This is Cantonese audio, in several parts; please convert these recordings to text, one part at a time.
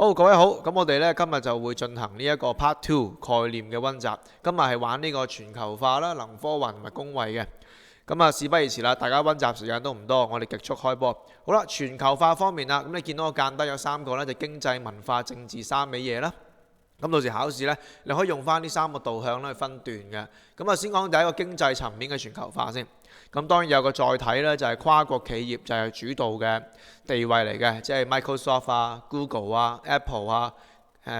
好，各位好，咁我哋咧今日就會進行呢一個 Part Two 概念嘅溫習。今日係玩呢個全球化啦、能科運同埋公衛嘅。咁啊，事不宜遲啦，大家溫習時間都唔多，我哋極速開波。好啦，全球化方面啦，咁你見到我間得有3個咧，就經濟、文化、政治3味嘢啦。咁到時考試呢，你可以用翻呢3個導向咧去分段嘅。咁啊，先講第一個經濟層面嘅全球化先。咁當然有個載體呢，就係跨國企業就係主導嘅地位嚟嘅，即係 Microsoft 啊、Google 啊、Apple 啊、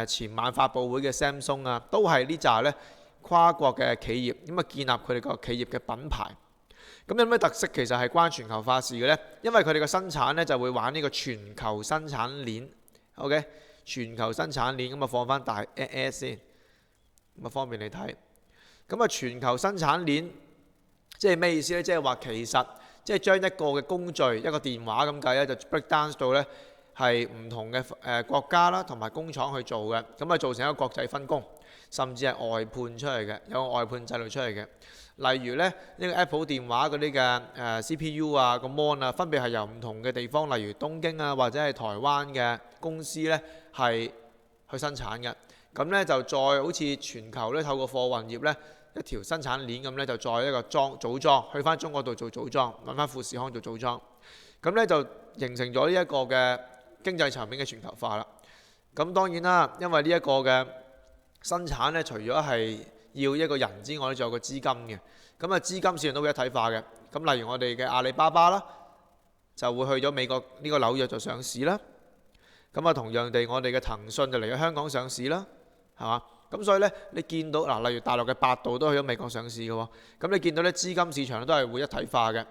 前晚發佈會嘅 Samsung 啊，都係呢紮呢跨國嘅企業，咁啊建立佢哋個企業嘅品牌。咁有咩特色？其實係關全球化事嘅呢？因為佢哋嘅生產呢，就會玩呢個全球生產鏈。OK， 全球生產鏈咁啊放翻大 S 先，咁啊方便你睇。咁啊全球生產鏈即係咩意思呢？即係話其實即係將一個嘅工序一個電話咁計咧，就 break down 到呢係唔同嘅國家啦同埋工廠去做嘅，咁啊做成一個國際分工，甚至係外判出嚟嘅，有個外判制度出嚟嘅。例如咧，呢個 Apple 電話嗰啲嘅CPU 啊、個 mon 啊，分別係由唔同嘅地方，例如東京啊或者係台灣嘅公司咧，係去生產嘅。咁咧就再好似全球咧透過貨運業咧一條生產鏈咁咧，就再一個組裝去翻中國度做組裝，揾翻富士康做組裝。咁咧就形成咗呢一個嘅經濟層面嘅全球化啦。咁當然啦，因為呢一個嘅生產咧，除咗係要一個人之外咧，仲有個資金嘅。咁啊，資金市場都會一體化嘅。咁例如我哋嘅阿里巴巴啦，就會去咗美國呢個紐約做上市啦。咁啊，同樣地，我哋嘅騰訊就嚟咗香港上市啦，係嘛？咁所以咧，你見到嗱，例如大陸嘅百度都去咗美國上市嘅喎。咁你見到咧，資金市場都係會一體化嘅。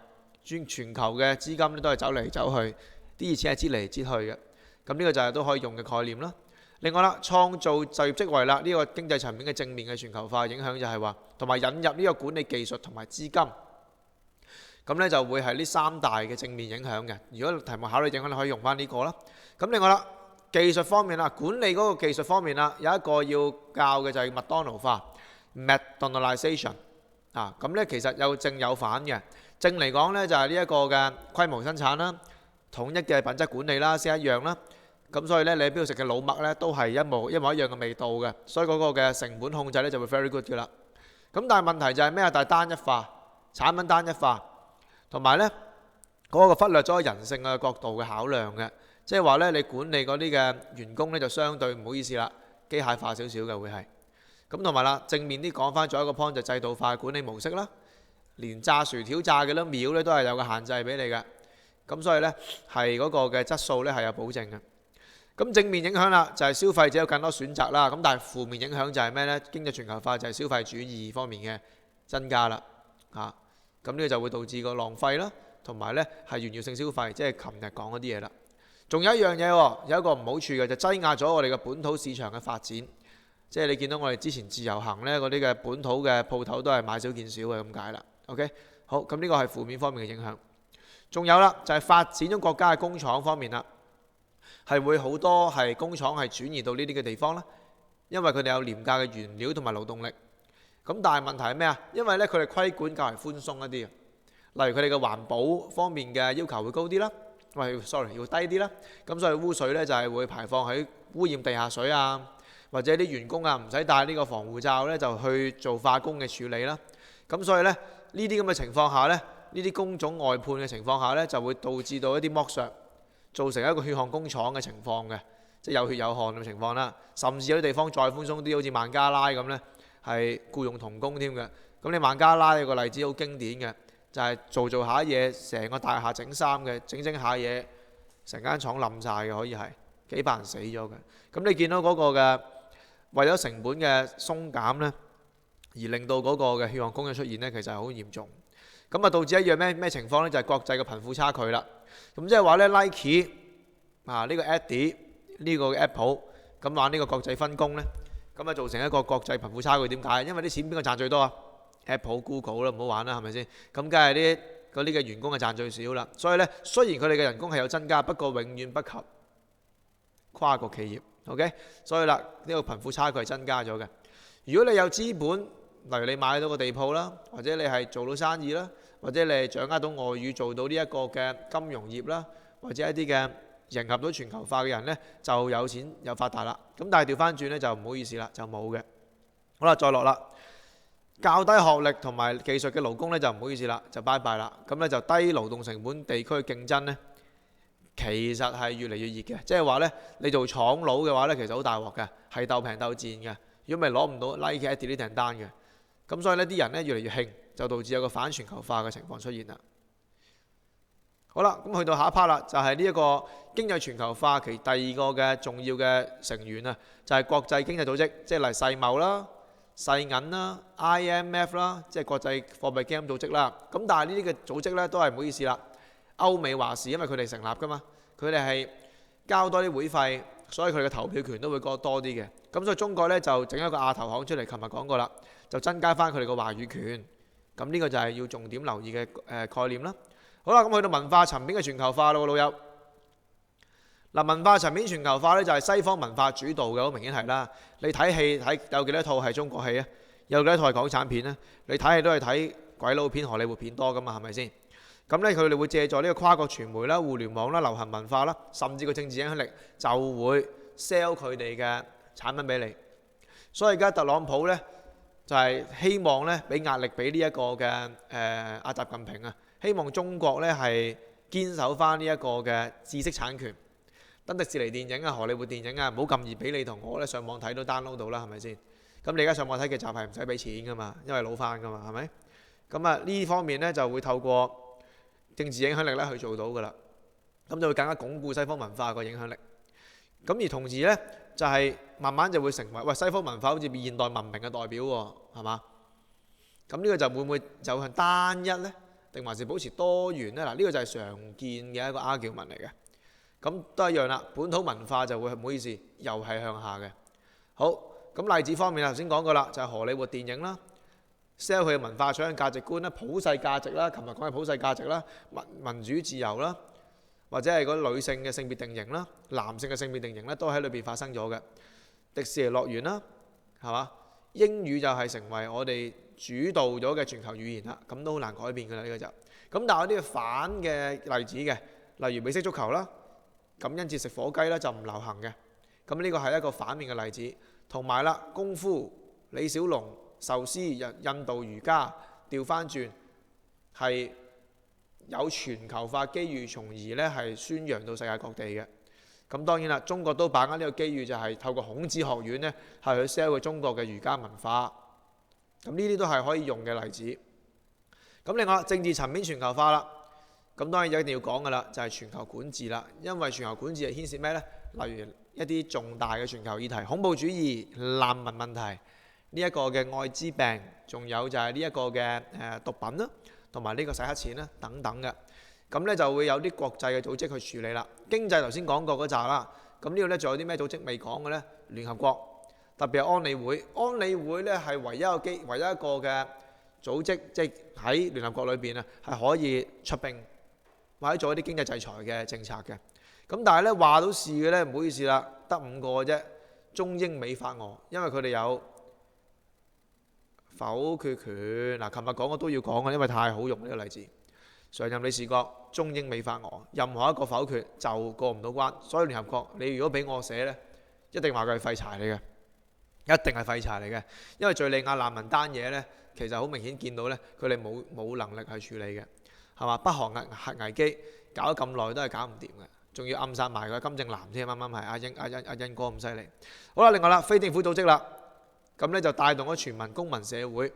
全球嘅資金咧都係走嚟走去，啲錢係擠嚟擠去嘅。咁呢個就係都可以用嘅概念啦。另外啦，創造就業職位啦，呢個經濟層面嘅正面嘅全球化影響就係話，同埋引入呢個管理技術同埋資金，咁呢就會係呢3大嘅正面影響嘅。如果題目考慮影響，你可以用翻呢個啦。咁另外啦，技術方面啦，管理嗰個技術方面啦，有一個要教嘅就係麥當勞化 （McDonaldization） 啊。咁呢其實有正有反嘅。正嚟講呢，就係呢一個嘅規模生產啦，統一嘅品質管理啦，先一樣啦。咁所以咧，你喺邊度食嘅老麥咧，都係一模一樣嘅味道嘅，所以嗰個嘅成本控制咧就會 very good 嘅啦。咁但係問題就係咩啊？但係單一化，產品單一化，同埋咧嗰個忽略咗人性嘅角度嘅考量嘅，即係話咧你管理嗰啲嘅員工咧就相對唔好意思啦，機械化少少嘅會係。咁同埋啦，正面啲講翻，仲有一個 point 就制度化管理模式啦，連炸薯條炸幾多秒咧都係有個限制俾你嘅。咁所以咧係嗰個嘅質素咧係有保證嘅。咁正面影響啦，就係消費者有更多選擇啦。咁但係負面影響就係咩呢？經濟全球化就係消費主義方面嘅增加啦。咁呢個就會導致個浪費啦，同埋呢係炫耀性消費，即係琴日講嗰啲嘢啦。仲有一樣嘢喎，有一個唔好處嘅就擠壓咗我哋嘅本土市場嘅發展。即係你見到我哋之前自由行呢嗰啲嘅本土嘅鋪頭都係買少見少嘅咁解啦。OK， 好，咁呢個係負面方面嘅影響。仲有啦，就係發展咗國家嘅工廠方面啦。係會好多係工廠係轉移到呢啲嘅地方啦，因為佢哋有廉價嘅原料同埋勞動力。咁但係問題係咩啊？因為咧佢哋規管較為寬鬆一啲，例如佢哋嘅環保方面嘅要求會高啲啦，sorry 要低啲啦。咁所以污水咧就係會排放喺污染地下水啊，或者啲員工啊唔使戴呢個防護罩咧就去做化工嘅處理啦。咁所以咧呢啲咁嘅情況下咧，呢啲工種外判嘅情況下咧就會導致到一啲剝削。造成一個血汗工廠嘅情況嘅，即係有血有汗嘅情況啦。甚至有啲地方再寬鬆啲，好似孟加拉咁呢，係僱用童工添嘅。咁你孟加拉有個例子好經典嘅，就係做下嘢，成個大廈整衫嘅，整下嘢，成間廠冧晒嘅，可以係幾百人死咗嘅。咁你見到嗰個嘅為咗成本嘅鬆減呢，而令到嗰個嘅血汗工嘅出現呢，其實係好嚴重。咁啊導致一樣咩情況呢？就係國際嘅貧富差距啦。咁即係話咧 Nike 呢個 Adidas 呢個 Apple 咁玩呢個國際分工咧，咁啊造成一個國際貧富差距。點解？因為啲錢邊個賺最多啊 ？Apple、Google 啦，唔好玩啦，係咪先？咁梗係嗰啲嘅員工係賺最少啦。所以咧，雖然佢哋嘅人工係有增加，不過永遠不及跨國企業。OK， 所以啦，呢個貧富差距係增加咗嘅。如果你有資本，例如你買到個地鋪啦，或者你係做到生意啦，或者你係掌握到外語做到呢一個嘅金融業啦，或者一啲嘅迎合到全球化嘅人呢，就有錢又發達啦。咁但係調翻轉呢，就唔好意思啦，就冇嘅。好啦，再落啦，較低學歷同埋技術嘅勞工呢，就唔好意思啦，就拜拜啦。咁呢，就低勞動成本地區嘅競爭呢，其實係越嚟越熱嘅，即係話呢，你做廠佬嘅話呢，其實好大鑊嘅，係鬥平鬥賤嘅。如果唔係攞唔到 Nike、Adidas 呢訂單嘅，咁所以呢啲人呢，越嚟越興，就導致有個反全球化嘅情況出現啦。好啦，咁去到下一 part 啦，就係呢一個經濟全球化其第二個嘅重要嘅成員啊，就係國際經濟組織，即係例如世貿啦、世銀啦、IMF 啦，即係國際貨幣基金組織啦。咁但係呢啲嘅組織呢，都係唔好意思啦，歐美話事，因為佢哋成立噶嘛，佢哋係交多啲會費，所以佢哋嘅投票權都會多啲嘅。咁所以中國呢，就整一個亞投行出嚟，琴日講過啦，就增加翻佢哋個話語權。咁呢個就係要重點留意嘅概念啦。好啦，咁去到文化層面嘅全球化咯，老友。嗱，文化層面全球化呢，就係西方文化主導嘅，好明顯係啦。你睇戲睇有幾多套係中國戲啊？有幾多套係港產片呢？你睇戲都係睇鬼佬片、荷里活片多噶嘛，係咪先？咁呢，佢哋會借助呢個跨國傳媒啦、互聯網啦、流行文化啦，甚至個政治影響力，就會 sell 佢哋嘅產品俾你。所以而家特朗普呢，就係希望呢，俾壓力俾呢一個嘅阿習近平啊。希望中國呢係堅守翻呢一個嘅知識產權，等迪士尼電影啊、荷里活電影啊，唔好咁易俾你同我呢上網睇到 download 到啦，係咪先？咁你而家上網睇嘅集係唔使俾錢噶嘛，因為老翻噶嘛，係咪？咁啊呢方面呢就會透過政治影響力呢去做到噶啦，咁就會更加鞏固西方文化個影響力。咁而同時呢，就係慢慢就會成為西方文化好似現代文明嘅代表喎，係嘛？咁呢個就會唔會走向單一呢？定還是保持多元呢？嗱，呢個就係常見嘅一個 argument 嚟嘅。咁都一樣啦，本土文化就會唔好意思，又係向下嘅。好，咁例子方面頭先講過啦，就係荷里活電影啦 ，sell 佢嘅文化取向價值觀啦、普世價值啦，琴日講嘅普世價值啦、民主自由啦，或者係嗰女性嘅性別定型啦、男性嘅性別定型咧，都喺裏邊發生咗嘅。迪士尼樂園啦，係嘛？英語就係成為我哋主導咗嘅全球語言啦，咁都好難改變㗎啦，呢個就咁。但係有啲反嘅例子嘅，例如美式足球啦、感恩節食火雞啦就唔流行嘅，咁呢個係一個反面嘅例子。同埋啦，功夫、李小龍、壽司、印度瑜伽調翻轉係有全球化機遇，從而呢係宣揚到世界各地嘅。咁當然啦，中國都把握呢個機遇，就係透過孔子學院呢係去 sell 佢中國嘅儒家文化。咁呢啲都係可以用嘅例子。咁另外政治層面全球化啦，咁當然就一定要講㗎啦，就係全球管治啦。因為全球管治係牽涉咩呢？例如一啲重大嘅全球議題，恐怖主義、難民問題，呢一個嘅愛滋病，仲有就係呢一個嘅毒品啦，同埋呢個洗黑錢啦等等嘅。咁呢就會有啲國際嘅組織去處理啦。經濟頭先講過嗰扎啦，咁呢度呢仲有啲咩組織未講嘅呢？聯合國，特別係安理會。安理會呢係唯一一個嘅組織，即係喺聯合國裏邊啊，係可以出兵或者做一啲經濟制裁嘅政策嘅。咁但係呢話到事嘅呢，唔好意思啦，得5個啫，中英美法俄，因為佢哋有否決權。嗱，琴日講嘅都要講嘅，因為太好用呢個例子。常任理事國中英美法俄，任何一個否決就過唔到關。所以聯合國，你如果俾我寫呢，一定話佢係廢柴嚟嘅，一定係廢柴嚟嘅。因為敍利亞難民單嘢呢，其實好明顯見到呢，佢哋冇能力去處理嘅，係嘛？北韓核危機搞咗咁耐都係搞唔掂嘅，仲要暗殺埋個金正男添，啱啱係阿欣哥咁犀利。好啦，另外啦，非政府組織啦，咁呢就帶動咗全民公民社會。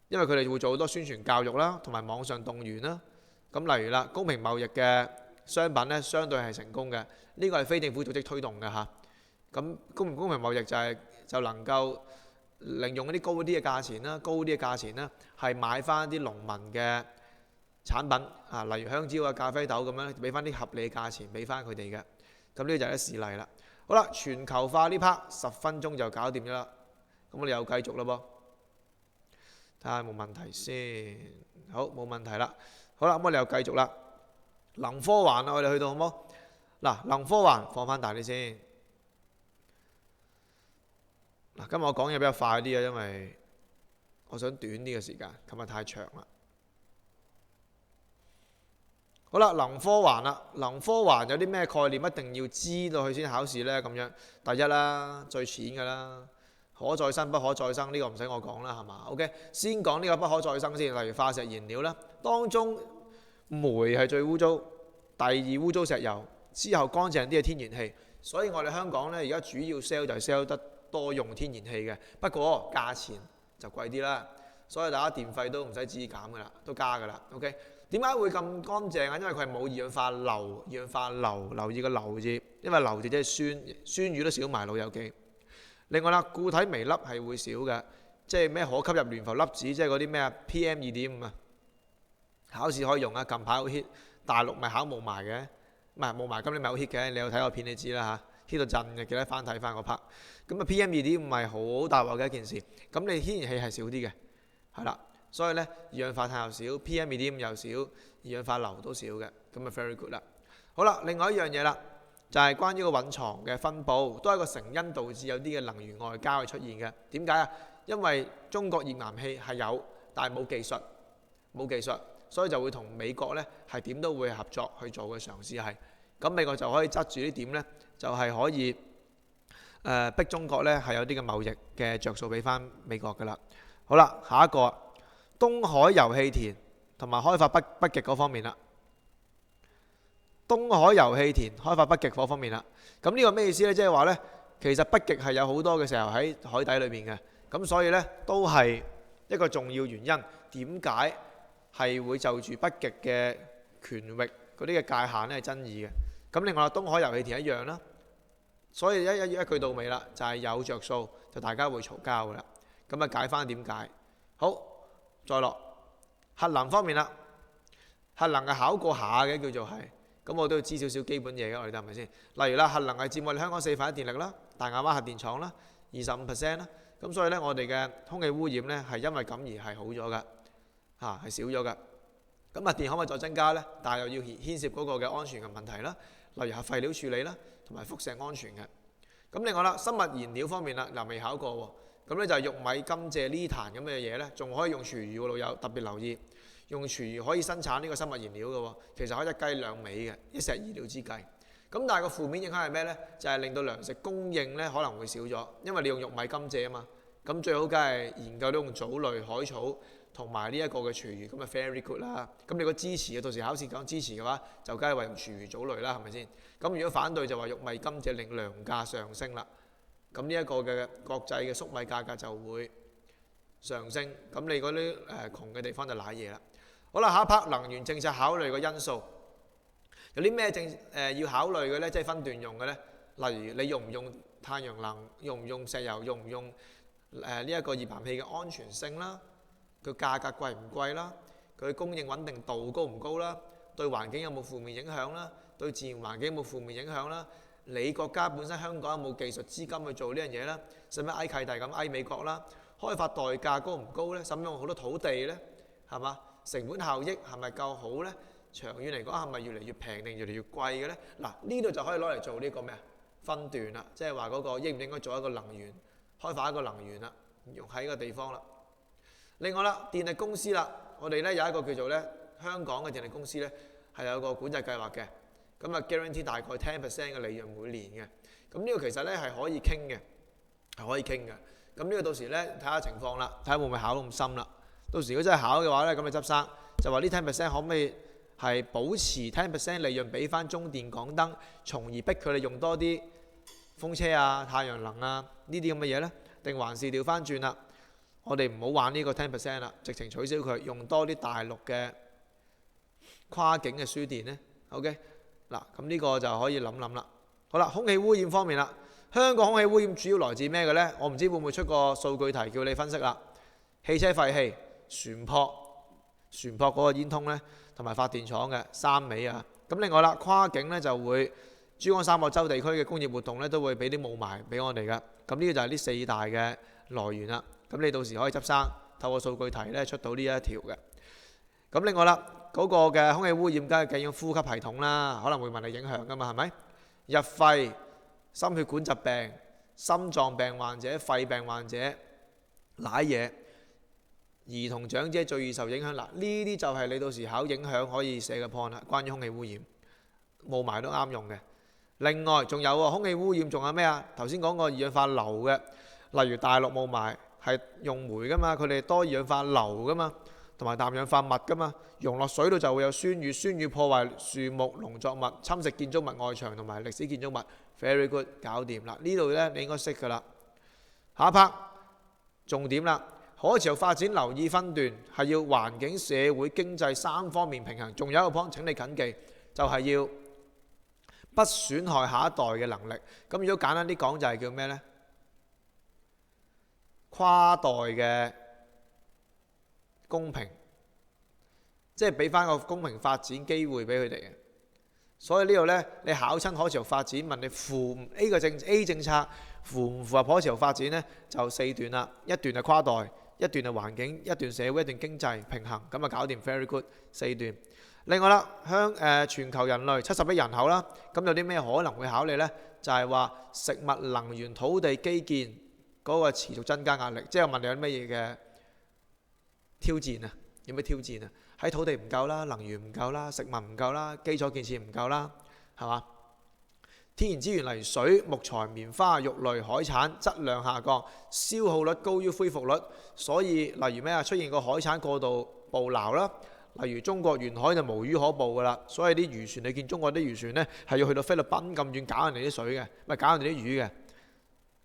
因為佢哋會做好多宣傳教育啦，同埋網上動員啦。咁例如啦，公平貿易嘅商品呢，相對係成功嘅。呢個係非政府組織推動嘅嚇。咁公唔公平貿易就能夠利用一啲高啲嘅價錢啦，係買翻啲農民嘅產品啊，例如香蕉啊、咖啡豆咁樣，俾翻啲合理嘅價錢俾翻佢哋嘅。咁呢個就係一事例啦。好啦，全球化呢 part 10分鐘就搞掂咗啦。咁我哋又繼續啦噃。睇下冇問題先，好，冇問題啦。好啦，咁我哋又繼續啦。能科環啊，我哋去到好冇？嗱，能科環放翻大啲先。嗱，今日我講嘢比較快啲啊，因為我想短啲嘅時間，琴日太長啦。好啦，能科環啦，能科環有啲咩概念一定要知道佢先考試呢？咁樣第一啦，最淺㗎啦，可再生不可再生呢個唔使我講啦，係嘛？OK，先講呢個不可再生先，例如化石燃料啦，當中煤係最污糟，第二污糟石油，之後乾淨啲嘅天然氣。所以我哋香港呢，而家主要 sell 就係 sell 得多用天然氣嘅，不過價錢就貴啲啦。所以大家電費都唔使旨意減㗎啦，都加㗎啦。OK。點解會咁乾淨啊？因為佢係冇二氧化硫，二氧化硫，留意個硫字，因為硫字即係酸，酸雨都少埋老友記。另外啦，固體微粒係會少嘅，即係咩可吸入懸浮粒子，即係嗰啲咩啊 PM2.5啊，考試可以用啊，近排好 hit，大陸咪考霧霾嘅，唔係霧霾今年咪好 hit 嘅，你有睇個片你知啦嚇 ，hit 到震嘅，記得翻睇翻個 part。咁啊 PM2.5係好大鑊嘅一件事，咁你天然氣係少啲嘅，係啦。所以咧，二氧化碳又少 ，PM2.5 又少，二氧化硫都少嘅，咁啊 very good 啦。好啦，另外一樣嘢啦，就係關於個蘊藏嘅分佈，都係一個成因導致有啲嘅能源外交嘅出現嘅。點解啊？因為中國頁岩氣係有，但係冇技術，冇技術，所以就會同美國咧係點都會合作去做嘅嘗試係。咁美國就可以側住呢點咧，就係可以逼中國咧係有啲嘅貿易嘅着數俾翻美國噶啦。好啦，下一個。東海油氣田同埋開發北極嗰方面啦，東海油氣田開發北極嗰方面啦，咁呢個咩意思呢？即係話呢，其實北極係有好多嘅石油喺海底裏面嘅，咁所以呢，都係一個重要原因。點解係會就住北極嘅權域嗰啲嘅界限呢係爭議嘅？咁另外東海油氣田一樣啦，所以一句到尾啦，就係有着數，就大家會嘈交噶啦。咁啊解翻點解？好。再落核能方面啦，核能係考過下嘅叫做係，咁我都要知少少基本嘢嘅，我哋得係咪先？例如啦，核能係佔我哋香港4分一電力啦，大亞灣核電廠啦，25%啦，咁所以呢，我哋嘅空氣污染呢係因為咁而係好咗㗎，係少咗㗎。咁核電可唔可以再增加呢？但係又要牽涉嗰個嘅安全嘅問題啦，例如核廢料處理啦，同埋輻射安全嘅。咁另外啦，生物燃料方面啦，嗱未考過喎。咁咧就係玉米、甘蔗呢壇咁嘅嘢咧，仲可以用廚餘喎，老友特別留意，用廚餘可以生產呢個生物燃料嘅喎，其實可以一雞兩味嘅，一石二鳥之計。咁但係個負面影響係咩咧？就係令到糧食供應咧可能會少咗，因為你用玉米、甘蔗啊嘛。咁最好梗係研究呢種藻類、海草同埋呢一個嘅廚餘，咁啊 very good 啦。咁你如果支持嘅，到時考試講支持嘅話，就梗係話用廚餘藻類啦，係咪先？咁如果反對就話玉米、甘蔗令糧價上升啦。咁呢一個嘅國際嘅粟米價格就會上升，咁你嗰啲窮嘅地方就瀨嘢啦。好啦，下一 part 能源政策考慮嘅因素，有啲咩要考慮嘅呢？即係分段用嘅呢。例如你用唔用太陽能，用唔用石油，用唔用呢一個頁岩氣嘅安全性啦，佢價格貴唔貴啦，佢供應穩定度高唔高啦，對環境有冇負面影響啦，對自然環境有冇負面影響啦。你國家本身香港有冇技術資金去做呢樣嘢啦？使唔使挨契弟咁挨美國啦？開發代價高唔高呢？使唔使用好多土地呢？係嘛？成本效益係咪夠好呢？長遠嚟講係咪越嚟越平定越嚟越貴嘅呢？嗱，呢度就可以攞嚟做呢個咩啊？分段啦，即係話嗰個應唔應該做一個能源開發一個能源啦，用喺個地方啦。另外啦，電力公司啦，我哋呢有一個叫做呢香港嘅電力公司呢，係有個管制計劃嘅。咁啊 guarantee 大概 10% 嘅利潤每年嘅，咁呢個其實咧係可以傾嘅，係可以傾嘅。咁呢個到時咧睇下情況啦，睇下會唔會考到咁深啦。到時如果真係考嘅話咧，咁你執生就話呢 10% 可唔可以係保持 10% 利潤俾翻中電港燈，從而逼佢哋用多啲風車啊、太陽能啊呢啲咁嘅嘢咧？定還是調翻轉啦？我哋唔好玩呢個 10% 啦，直情取消佢，用多啲大陸嘅跨境嘅輸電咧。OK。嗱，咁呢個就可以諗諗啦。好啦，空氣污染方面啦，香港空氣污染主要來自咩嘅呢？我唔知會唔會出個數據題叫你分析啦。汽車廢氣、船舶嗰個煙通呢，同埋發電廠嘅三尾啊。咁另外啦，跨境呢就會珠江三角洲地區嘅工業活動呢都會俾啲霧霾俾我哋嘅。咁呢個就係呢4大嘅來源啦。咁你到時可以執生透過數據題呢出到呢一條嘅。咁另外啦，嗰個嘅空氣污染梗係計呼吸系統啦，可能會問你影響噶嘛，係咪？入肺、心血管疾病、心臟病患者、肺病患者、瀨嘢，兒童長者最易受影響。嗱，呢啲就係你到時考影響可以寫嘅 point 啦，關於空氣污染，霧霾都啱用嘅。另外仲有喎，空氣污染仲有咩啊？頭先講過二氧化硫嘅，例如大陸霧霾係用煤噶嘛，佢哋多二氧化硫噶嘛，同埋氮氧化物噶嘛，溶落水度就會有酸雨，酸雨破壞樹木、農作物，侵蝕建築物外牆同埋歷史建築物。Very good， 搞掂啦！呢度呢，你應該識噶啦。下一 part 重點啦，可持續發展留意分段係要環境、社會、經濟三方面平衡。仲有一個 point 請你緊記，就係要不損害下一代嘅能力。咁如果簡單啲講就係叫咩呢？跨代嘅公平，即係俾翻個公平發展機會俾佢哋嘅。所以呢度呢，你考親可持續發展，問你符 A 政策符唔符合可持續發展呢？就4段啦，一段係跨代，一段係環境，一段社會，一段經濟平衡，咁啊搞掂 very good 4段。另外啦，全球人類70億人口啦，咁有啲咩可能會考慮呢？就係話食物、能源、土地、基建嗰個持續增加壓力，即係問你有咩嘢嘅挑戰啊？有咩挑戰啊？喺土地唔夠啦，能源唔夠啦，食物唔夠啦，基礎建設唔夠啦，係嘛？天然資源例如水、木材、棉花、肉類、海產質量下降，消耗率高於恢復率，所以例如咩啊？出現個海產過度捕撈啦。例如中國沿海就無魚可捕㗎啦，所以啲漁船你見中國啲漁船呢係要去到菲律賓咁遠搞人哋啲水嘅，咪搞人哋啲魚嘅。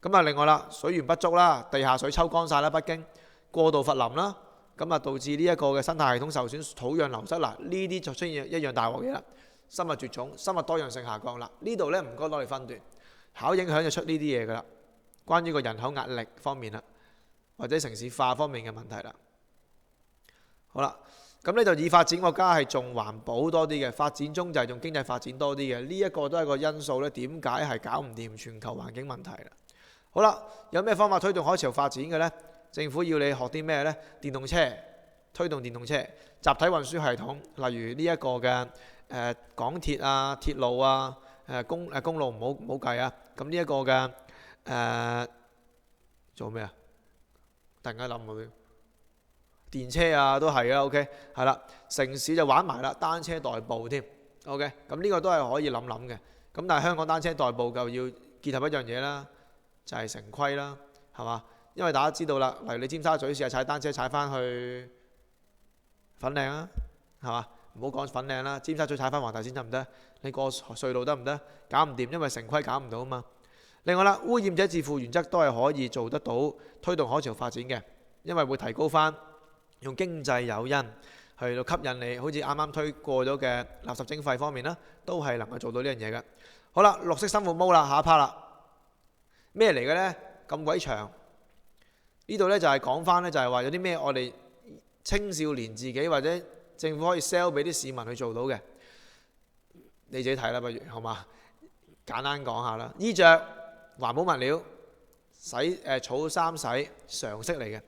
咁啊，另外啦，水源不足啦，地下水抽乾晒啦，北京過度伐林啦，咁啊導致呢一個嘅生態系統受損，土壤流失啦，呢啲就出現一樣大鑊嘢啦，生物絕種、生物多樣性下降啦。呢度呢唔該攞嚟分段，考影響就出呢啲嘢㗎啦，關於個人口壓力方面啦，或者城市化方面嘅問題啦。好啦。咁呢就以發展國家係重環保多啲嘅，發展中就係用經濟發展多啲嘅，呢一個都係個因素呢，點解係搞唔掂全球環境問題啦？好啦，有咩方法推動可持續發展嘅呢？政府要你學啲咩呢？電動車，推動電動車，集體運輸系統，例如呢一個嘅港鐵啊、鐵路啊、公路唔好計啊。咁呢一個嘅做咩啊？突然間諗佢。電車啊都係啊 ，OK 係啦，城市就玩埋啦，單車代步添 ，OK 咁呢個都係可以諗諗嘅。咁但係香港單車代步就要結合一樣嘢啦，就係城規啦，係嘛？因為大家知道啦，例如你尖沙咀試下踩單車踩翻去粉嶺啊，係嘛？唔好講粉嶺啦，尖沙咀踩翻黃大仙得唔得？你過隧道得唔得？搞唔掂，因為城規搞唔到啊嘛。另外啦，污染者自負原則都係可以做得到推動可持續發展嘅，因為會提高翻。用經濟誘因去到吸引你，好似啱啱推過咗嘅垃圾徵費方面啦，都係能夠做到呢樣嘢嘅。好啦，綠色生活毛啦，下一 part 啦，咩嚟嘅呢？咁鬼長，呢度呢就係講翻呢，就係話有啲咩我哋青少年自己或者政府可以 sell 俾啲市民去做到嘅，你自己睇啦，不如好嘛？簡單講下啦，衣着環保物料，儲衫洗常識嚟嘅。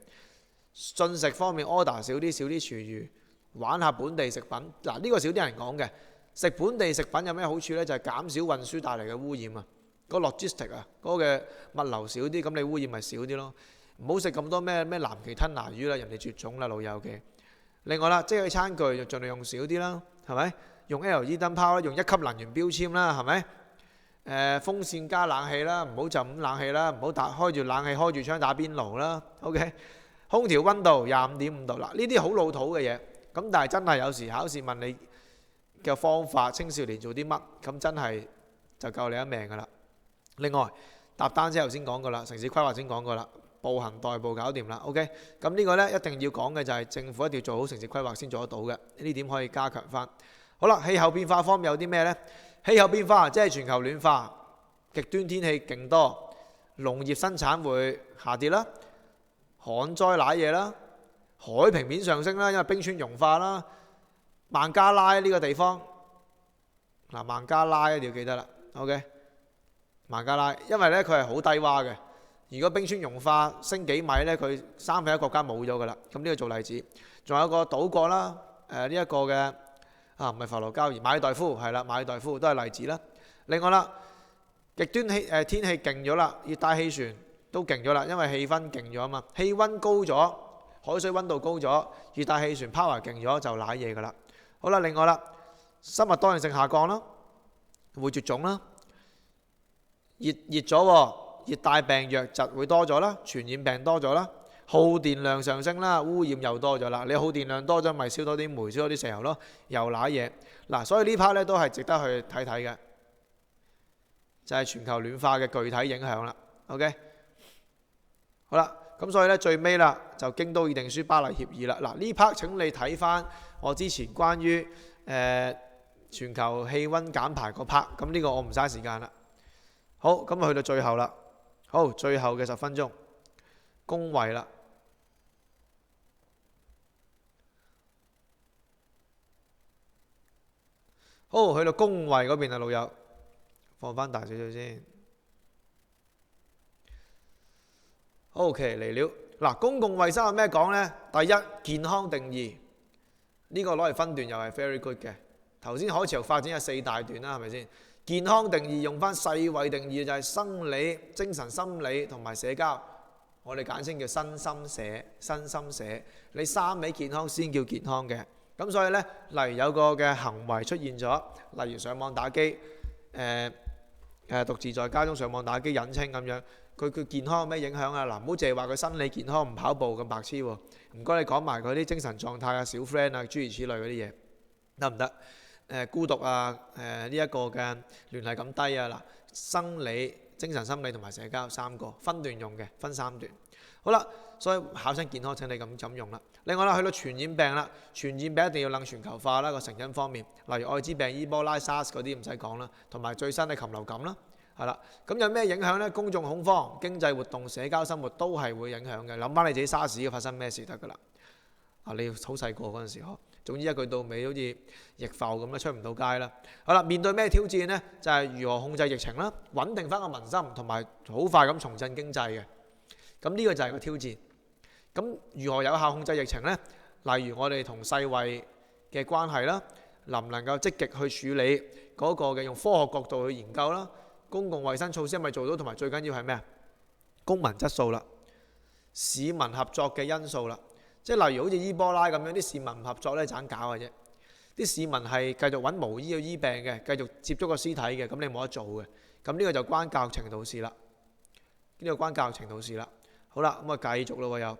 進食方面 order 少啲廚餘，玩下本地食品。嗱，呢個少啲人講嘅，食本地食品有咩好處呢？就係減少運輸帶嚟嘅污染啊，個 logistic 啊，嗰個嘅物流少啲，咁你污染咪少啲咯。唔好食咁多咩藍鰭吞拿魚啦，人哋絕種啦，老友記。另外啦，即係餐具就盡量用少啲啦，係咪？用 LED 燈泡啦，用1級能源標籤啦，係咪？風扇加冷氣啦，唔好就咁冷氣啦，唔好開住冷氣開住窗打邊爐啦。OK。空調溫度25.5度啦，呢啲好老土嘅嘢，咁但係真係有時考試問你嘅方法，青少年做啲乜，咁真係就救你一命㗎啦。另外搭單車頭先講過啦，城市規劃先講過啦，步行代步搞掂啦。OK，咁呢個呢一定要講嘅就係政府一定要做好城市規劃先做得到嘅，呢點可以加強翻。好啦，氣候變化方面有啲咩呢？氣候變化即係全球暖化，極端天氣勁多，農業生產會下跌啦。旱災瀨嘢啦，海平面上升啦，因為冰川融化啦。孟加拉呢個地方，嗱孟加拉一定要記得啦 ，OK。孟加拉，因為呢佢係好低洼嘅，如果冰川融化升幾米呢，佢1/3國家冇咗㗎啦。咁呢個做例子，仲有個島國啦，呢一個嘅唔係浮羅交怡，馬爾代夫係啦，馬爾代夫都係例子啦。另外啦，極端天氣勁咗啦，熱帶氣旋。都勁咗啦，因為氣温勁咗啊嘛，氣温高咗，海水溫度高咗，熱帶氣旋 power 勁咗就瀨嘢㗎啦。好啦，另外啦，生物多樣性下降啦，會絕種啦。熱咗喎，熱帶病瘧疾會多咗啦，傳染病多咗啦。耗電量上升啦，污染又多咗啦。你耗電量多咗，咪燒多啲煤，燒多啲石油咯，又瀨嘢。嗱，所以呢 part 咧都係值得去睇睇嘅，就係全球暖化嘅具體影響啦。OK， 好啦，咁所以咧最尾啦就京都議定書、巴黎協議啦。嗱，呢 part 請你睇翻我之前關於全球氣温減排個 part， 咁呢個我唔嘥時間啦。好，咁啊去到最後啦，好，最後嘅10分鐘，公衛啦。好，去到公衛嗰邊啊，老友，放翻大少少先。OK， 嚟了。嗱，公共衛生有咩講呢？第一，健康定義，呢個攞嚟分段又係 very good 嘅。頭先海潮發展有4大段啦，係咪先？健康定義用翻世衛定義就係生理、精神、心理同埋社交，我哋簡稱叫身心社。身心社，你3味健康先叫健康嘅。咁所以呢，例如有個嘅行為出現咗，例如上網打機，獨自在家中上網打機隱稱咁樣，佢健康有咩影響啊？嗱，唔好淨係話佢生理健康唔跑步咁白痴喎，唔該你講埋佢啲精神狀態啊、小 friend 啊諸如此類嗰啲嘢，得唔得？孤獨啊，呢一個嘅聯繫感低啊，嗱，生理、精神、心理同埋社交3個分段用嘅，分3段。好啦，所以考生健康請你咁用啦。另外啦，去到傳染病啦，傳染病一定要諗全球化啦，個成因方面，例如愛滋病、伊波拉、SARS 嗰啲唔使講啦，同埋最新嘅禽流感啦，係啦。咁有咩影響呢？公眾恐慌、經濟活動、社交生活都係會影響嘅。諗翻你自己 SARS 發生咩事得㗎啦。你好細個嗰陣時呵，總之一句到尾好似逆浮咁啦，出唔到街啦。好啦，面對咩挑戰呢？就係如何控制疫情啦，穩定翻個民心，同埋好快咁重振經濟嘅。咁呢個就係個挑戰。咁如何有效控制疫情呢？例如我哋同世衛嘅關係啦，能唔能夠積極去處理嗰個嘅用科學角度去研究啦？公共衛生措施係咪做到？同埋最緊要係咩啊？公民質素啦，市民合作嘅因素啦。即係例如好似伊波拉咁樣，啲市民唔合作咧，盞搞嘅啫。啲市民係繼續揾巫醫去醫病嘅，繼續接觸個屍體嘅，咁你冇得做嘅。咁呢個就關教育程度事啦。呢個關教育程度事啦。好啦，咁啊繼續咯喎又。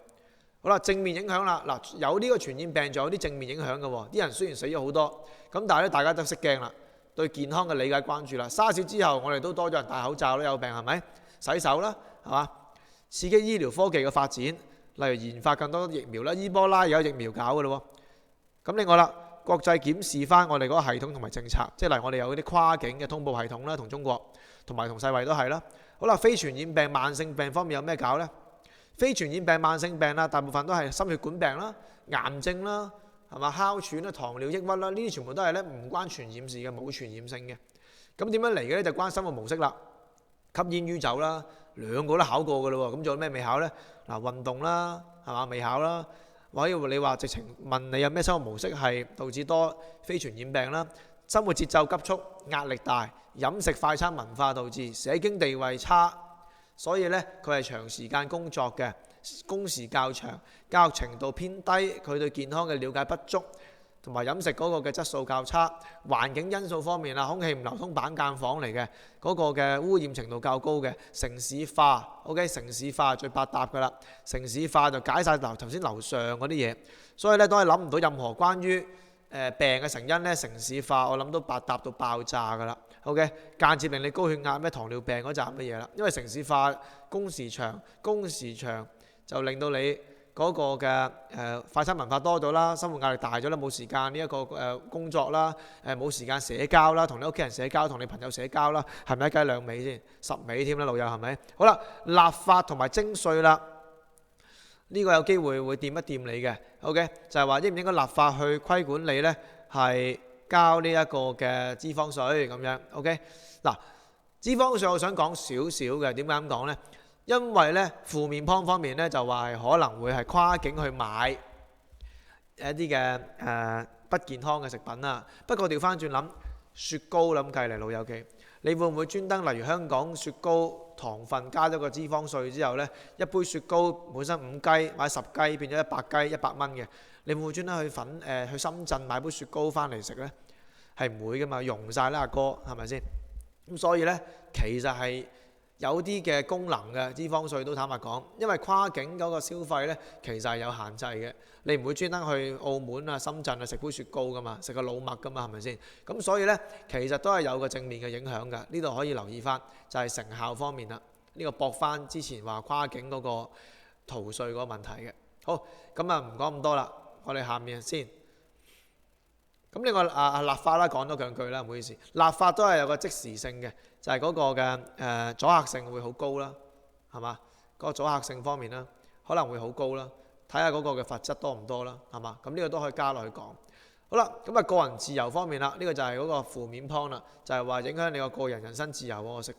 好啦，正面影響啦。嗱，有呢個傳染病，仲有啲正面影響嘅喎。啲人雖然死咗好多，咁但係咧大家都識驚啦，對健康嘅理解關注啦。沙士之後，我哋都多咗人戴口罩啦，有病係咪？洗手啦，係嘛？刺激醫療科技嘅發展。例如研發更多疫苗啦，伊波拉有疫苗搞嘅咯喎。咁另外啦，國際檢視翻我哋嗰個系統同埋政策，即係例如我哋有嗰啲跨境嘅通報系統啦，同中國同埋同世衛都係啦。好啦，非傳染病、慢性病方面有咩搞呢？非傳染病、慢性病啦，大部分都係心血管病啦、癌症啦，係嘛？哮喘啦、糖尿、抑鬱啦，呢啲全部都係咧唔關傳染事嘅，冇傳染性嘅。咁點樣嚟嘅咧？就關生活模式啦，吸煙、酗酒啦。2個都考過嘅咯喎，咁仲有咩未考呢？嗱，運動啦，係嘛？未考啦。或者你話直情問你有咩生活模式係導致多非傳染病啦？生活節奏急速、壓力大、飲食快餐文化導致社經地位差，所以呢，佢係長時間工作嘅，工時較長，教育程度偏低，佢對健康嘅了解不足。同埋飲食嗰個嘅質素較差，環境因素方面啦，空氣唔流通板間房嚟嘅，嗰個嘅污染程度較高嘅，城市化 ，OK， 城市化最百搭噶啦，城市化就解晒頭先樓上嗰啲嘢，所以咧都係諗唔到任何關於病嘅成因咧，城市化我諗都百搭到爆炸噶啦 ，OK， 間接令你高血壓咩糖尿病嗰扎乜嘢啦，因為城市化工時長就令到你。嗰個嘅快餐文化多咗啦，生活壓力大咗啦，冇時間呢一個工作啦，冇時間社交啦，同你屋企人社交，同你朋友社交啦，係咪一雞兩味先？10味添啦，老友係咪？好啦，立法同埋徵稅啦，呢個有機會會掂一掂你嘅 ，OK， 就係話應唔應該立法去規管你呢？係交呢一個嘅脂肪稅咁樣 ，OK， 嗱，脂肪稅我想講少少嘅，點解咁講呢？因為咧負面方面咧就話係可能會係跨境去買一啲嘅不健康嘅食品啦。不過調翻轉諗，雪糕諗計嚟老友記，你會唔會專登例如香港雪糕糖分加咗個脂肪稅之後呢，一杯雪糕本身5雞或者10雞變咗100雞100蚊嘅，你會唔會專登去深圳買杯雪糕翻嚟食呢？係唔會噶嘛，溶晒啦阿哥，係咪先？咁所以呢，其實係有啲嘅功能嘅脂肪稅都坦白講，因為跨境嗰個消費呢，其實係有限制嘅。你唔會專登去澳門啊、深圳啊食杯雪糕噶嘛，食個老麥噶嘛，係咪先？咁所以呢，其實都係有個正面嘅影響㗎。呢度可以留意翻，就係成效方面啦。呢個駁翻之前話跨境嗰個逃稅嗰個問題嘅。好，咁啊唔講咁多啦，我哋下面先。咁另外立法啦，講多兩句啦，唔好意思。立法都係有個即時性嘅，就係嗰個嘅阻嚇性會好高啦，係嘛？嗰個阻嚇性方面啦，可能會好高啦。睇下嗰個嘅罰則多唔多啦，係嘛？咁呢個都可以加落去講。好啦，咁啊個人自由方面啦，呢個就係嗰個負面 point 啦，就係話影響你個人人身自由喎。我食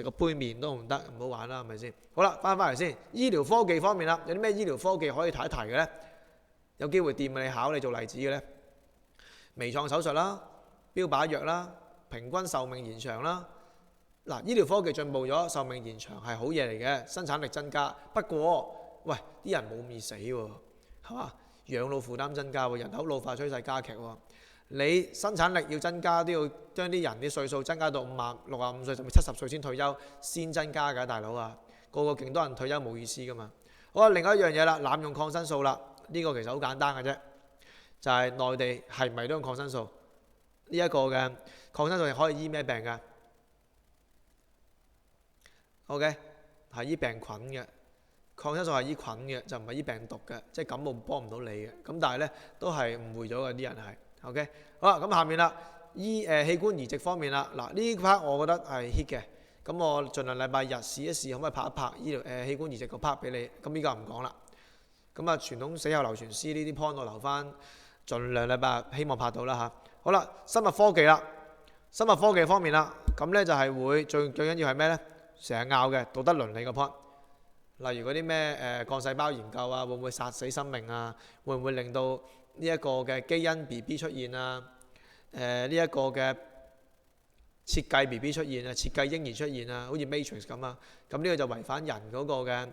個杯麵都唔得，唔好玩啦，係咪先？好啦，翻嚟先。醫療科技方面啦，有啲咩醫療科技可以提一提嘅呢？有機會掂你考你做例子嘅呢？微創手術啦、標靶藥啦、平均壽命延長啦。嗱，醫療科技進步咗，壽命延長係好嘢嚟嘅，生產力增加。不過，喂，啲人冇咁易死喎，係嘛？養老負擔增加喎，人口老化趨勢加劇喎。你生產力要增加，都要將啲人啲歲數增加到65歲甚至70歲先退休先增加㗎，大佬啊！個勁多人退休冇意思㗎嘛。好啊，另外一樣嘢啦，濫用抗生素啦，呢個其實好簡單嘅啫。就係內地係咪都用抗生素？呢一個嘅抗生素係可以醫咩病㗎 ？OK， 係醫病菌嘅。抗生素係醫菌嘅，就唔係醫病毒嘅，即係感冒幫唔到你嘅。咁但係呢，都係誤會咗嘅啲人係。OK， 好啦，咁下面啦，器官移植方面啦，嗱呢 part 我覺得係 hit 嘅。咁我盡量禮拜日試一試，可唔可以拍一拍醫療器官移植個 part 俾你？咁依家唔講啦。咁啊，傳統死後流傳師呢啲 point 我留翻。盡量禮拜希望拍到啦嚇。好啦，生物科技啦，生物科技方面啦，咁呢就係會最緊要係咩呢？成日拗嘅道德倫理個 point，例如嗰啲咩幹細胞研究啊，會唔會殺死生命啊？會唔會令到呢一個嘅基因 BB 出現啊？呢一個嘅設計 BB 出現啊，設計嬰兒出現啊，好似 Matrix 咁啊。咁呢個就違反人嗰個嘅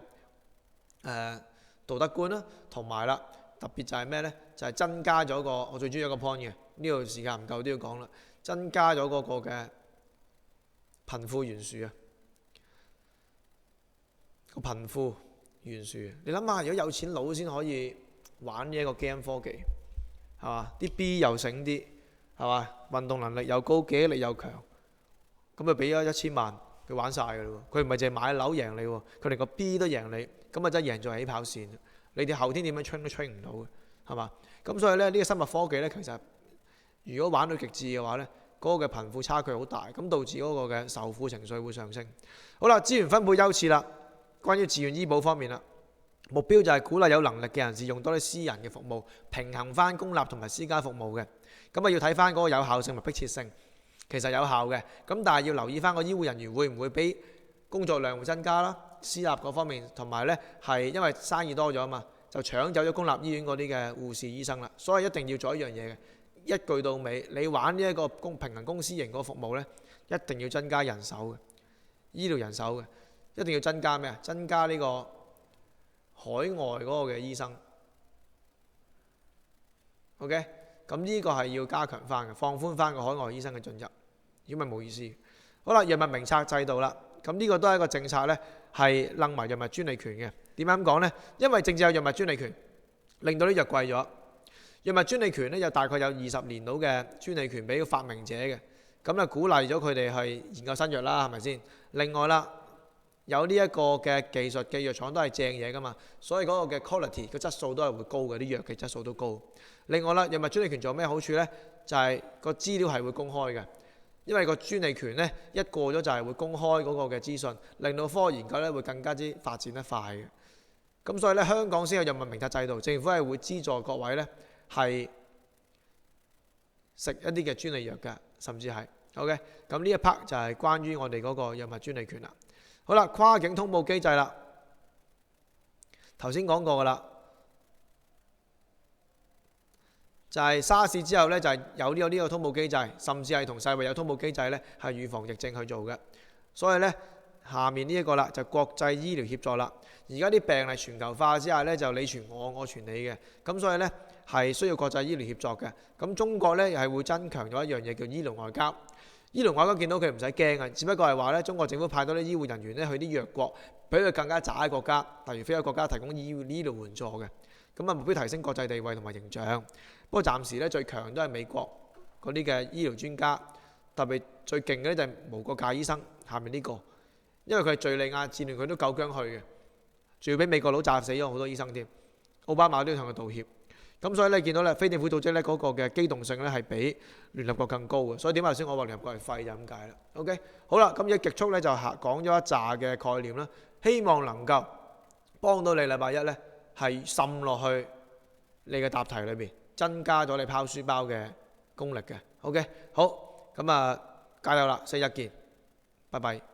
道德觀啦，同埋啦。特別就係咩呢？就係增加咗個我最中意一個 point 嘅，呢度時間唔夠都要講啦。增加咗嗰個嘅貧富懸殊啊，個貧富懸殊。你諗下，如果有錢佬先可以玩呢一個基因科技，係嘛？啲 B 又醒啲，係嘛？運動能力又高，記憶力又強，咁就俾咗1000萬，佢玩晒㗎啦喎！佢唔係淨係買樓贏你喎，佢連個 B 都贏你，咁啊真係贏在起跑線。你哋後天點樣 train 都 train 唔到嘅，係嘛？咁所以咧，呢個生物科技咧，其實如果玩到極致嘅話咧，嗰個嘅貧富差距好大，咁導致嗰個嘅仇富情緒會上升。好啦，資源分配優次啦，關於自願醫保方面啦，目標就係鼓勵有能力嘅人士用多啲私人嘅服務，平衡翻公立同埋私家服務嘅。咁啊要睇翻嗰個有效性同迫切性，其實有效嘅。咁但係要留意翻個醫護人員會唔會俾工作量會增加啦。私立嗰方面，同埋呢係因為生意多咗嘛，就搶走咗公立醫院嗰啲嘅護士醫生啦。所以一定要做一樣嘢嘅，一句到尾，你玩呢一個平衡公私營嗰個服務呢，一定要增加人手嘅，醫療人手嘅，一定要增加咩啊？增加呢個海外嗰個嘅醫生。OK， 咁呢個係要加強翻嘅，放寬翻個海外醫生嘅進入，如果咪冇意思。好啦，藥物名冊制度啦，咁呢個都係一個政策呢。係擸埋藥物專利權嘅。點解咁講呢？因為正正有藥物專利權，令到啲藥貴咗。藥物專利權呢，有大概有20年到嘅專利權俾個發明者嘅，咁就鼓勵咗佢哋去研究新藥啦，係咪先？另外啦，有呢一個嘅技術嘅藥廠都係正嘢噶嘛，所以嗰個嘅 quality 個質素都係會高嘅，啲藥嘅質素都高。另外啦，藥物專利權仲有咩好處呢？就係個資料係會公開嘅。因為個專利權呢，一過咗就係會公開嗰個嘅資訊，令到科學研究呢會更加之發展得快嘅。咁所以呢，香港先有藥物名冊制度，政府係會資助各位呢係食一啲嘅專利藥㗎，甚至係 OK。咁呢一 part 就係關於我哋嗰個藥物專利權啦。好啦，跨境通報機制啦，頭先講過㗎啦。就係沙士之後呢，就係有呢個通報機制，甚至係同世衞有通報機制呢，係預防疫症去做嘅。所以呢，下面呢一個啦，就國際醫療協助啦。而家啲病係全球化之下呢，就你傳我，我傳你嘅，咁所以呢，係需要國際醫療協助嘅。咁中國呢，又係會增強咗一樣嘢叫醫療外交。醫療外交見到佢唔使驚啊，只不過係話呢，中國政府派多啲醫護人員呢去啲弱國，比佢更加渣嘅國家，例如非洲國家提供醫療援助嘅。咁啊，目標提升國際地位同埋形象。不過暫時呢，最強都係美國嗰啲嘅醫療專家，特別最勁嘅呢就係無國界醫生下面呢個。因為佢係敍利亞戰亂，佢都夠姜去嘅，仲要俾美國佬炸死咗好多醫生添。奧巴馬都要向佢道歉。咁所以你見到咧，非政府組織咧嗰個嘅機動性咧係比聯合國更高嘅。所以點解頭先我話聯合國係廢就咁解啦。OK， 好啦，咁而家極速咧就講咗一紮嘅概念啦，希望能夠幫到你禮拜一咧係滲落去你嘅答題裏邊，增加咗你拋書包嘅功力嘅。OK， 好，咁啊加油啦，4日見，拜拜。